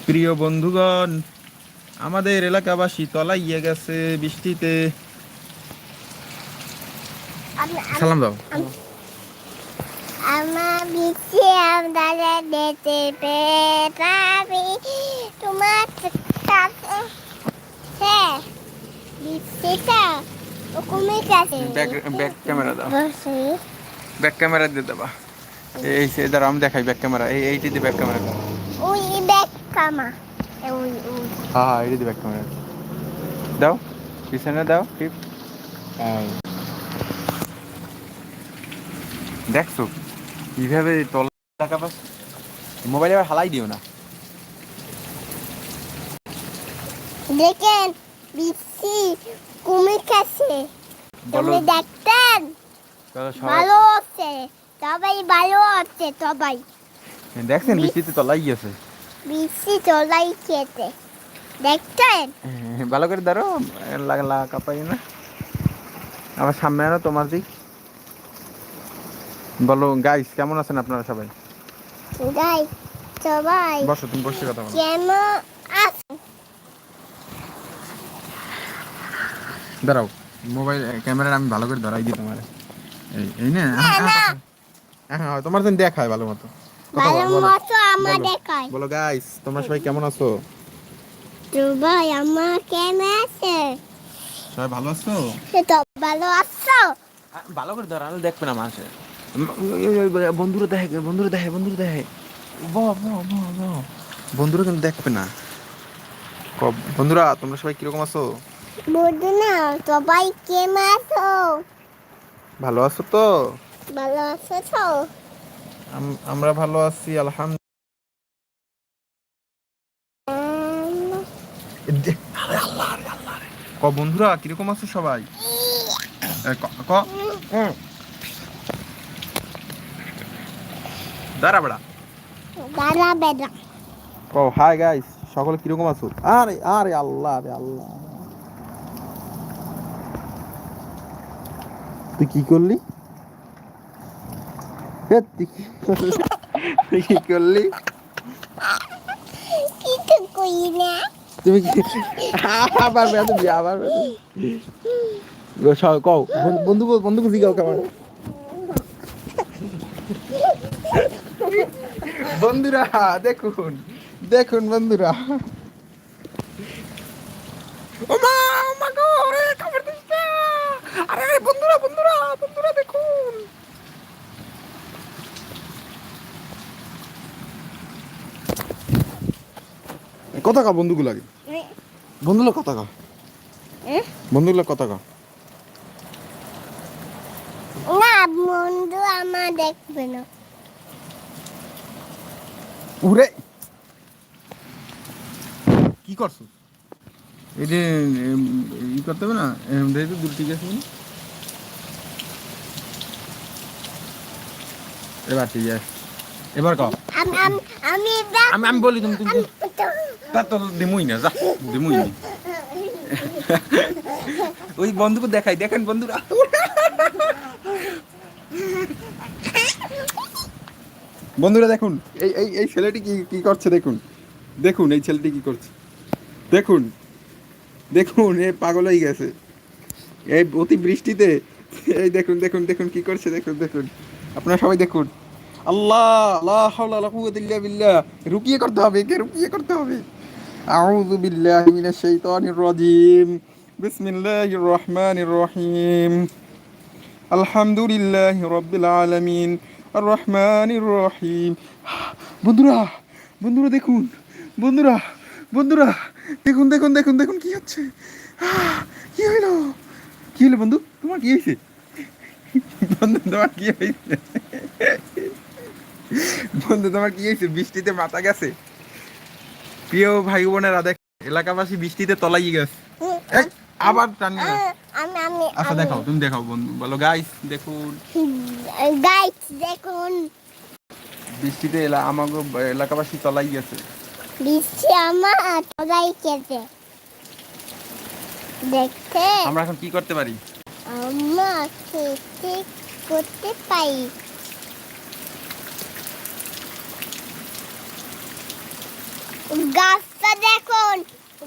প্রিয় বন্ধুগণ, আমাদের এলাকাবাসী তলাইয়ে গেছে বৃষ্টিতে। সালাম দাও। আমার বৃষ্টি আপনারা দেখতে পেয়ে তোমার কাছে বৃষ্টিটা কমে গেছে। ব্যাক ক্যামেরা দাও, ব্যাক ক্যামেরা দিয়ে দেবা। এই সে দাঁড়া, আমি দেখাই ব্যাক ক্যামেরা। এইটিতে ব্যাক ক্যামেরা দাও। ওই ব্যাক কামা ওই হ্যাঁ হ্যাঁ, এইটিতে ব্যাক ক্যামেরা দাও, পিছনে দাও। টিপ। দেখছো কিভাবে তলা টাকা পাস। মোবাইল আবার হালাই দিও না। দেখেন বৃষ্টি কমে গেছে। তুমি দেখতেন ভালো আছে, সবাই ভালো আছে। সবাই দেখছেন বৃষ্টিতে তলাই গেছে। বৃষ্টি চলাই খেতে দেখতেন। ভালো করে ধরো, লাগা কাপাই না। আমার সামনে আনো তোমার দিক। বলো গাইস, কেমন আছেন আপনারা সবাই? গাই সবাই বসো, তুমি বসে কথা বলো। কেমন আছেন? দাঁড়াও, মোবাইল ক্যামেরা আমি ভালো করে ধরাই দিই তোমার। এই না, হ্যাঁ তোমার জন্য দেখায় ভালো মতো। ভালো মতো আমার দেখায়। বলো গাইস, তোমরা সবাই কেমন আছো? সবাই আমার কেমন আছে? সবাই ভালো আছো? তো ভালো আছো? ভালো করে ধরানো দেখবে না মানুষের। বন্ধুরা দেখে, বন্ধুরা দেখে, বন্ধুরা দেখে। বন্ধুরা কিন্তু দেখবে না। বন্ধুরা তোমরা সবাই কিরকম আছো? বন্ধু না, সবাই কেমন আছো? ভালো আছো তো? ভালো আছো তো? আমরা ভালো আছি আলহামদুলিল্লাহ। বন্ধুরা কিরকম আছো সবাই? দাঁড়া বেড়া। দাঁড়া বেড়া। হাই গাইস, সকলে কিরকম আছো? আরে আরে আল্লাহ, আরে আল্লাহ, তুই কি করলি? তুই কি করলি? কিছু কই না। তুমি কি আবার তুমি আবার কও বন্ধুকে জিগাও কেমন? বন্ধুরা দেখুন, দেখুন বন্ধুরা। ওমা ওমা গো, আরে খবর দিস না। আরে বন্ধুরা বন্ধুরা বন্ধুরা দেখুন। কথা কা বন্ধুগুলাকে, বন্ধুগুলো কথা কা, বন্ধুগুলো কথা কা। না বন্ধু আমার দেখবে না। উরে কি করছো? এই যে ই করতে হবে না, দেখো দূর ঠিক আছে। এবার ঠিক আছে, এবার কও। আমি বলি তুমি তুমি তা তো দিমুই না, যা দিমুই না। ওই বন্ধুকে দেখাই, দেখেন বন্ধুরা। বন্ধুরা দেখুন, এই এই এই ছেলেটি কি কি করছে দেখুন। দেখুন এই ছেলেটি কি করছে, দেখুন দেখুন। এ পাগল হয়ে গেছে এই অতি বৃষ্টিতে। এই দেখুন দেখুন দেখুন কি করছে, দেখুন দেখুন। আপনারা সবাই দেখুন। আল্লাহ লা হাওলা ওয়ালা কুওয়াতা ইল্লা বিল্লাহ। রুকিয়ে করতে হবে, একে রুকিয়ে করতে হবে। আউযু বিল্লাহি মিনাশ শাইতানির রাজিম। বিসমিল্লাহির রহমানির রহিম। আলহামদুলিল্লাহি রাব্বিল আলামিন আর রহমানির রহিম। বন্ধুরা বন্ধুরা দেখুন, বন্ধুরা বন্ধুরা দেখুন দেখুন দেখুন দেখুন কি হচ্ছে। কি হইলো, কি হলো বন্ধু? তোমার কি হয়েছে বন্ধু? তোমার কি হয়েছে বন্ধু? তোমার কি হয়েছে? বৃষ্টিতে মাথা গেছে। প্রিয় ভাই বোনেরা দেখ, এলাকাবাসী বৃষ্টিতে তলাই গেছে। আবার টানি না। আচ্ছা দেখাও, তুমি দেখাও বন্ধু, বলো গাইস দেখুন। গাইস দেখুন, বৃষ্টিতে আমাকে এলাকাবাসী তলাই গেছে। বৃষ্টি আমার তলাই গেছে। দেখতে আমরা এখন কি করতে পারি? আমরা খেতে করতে পারি। গাছটা দেখুন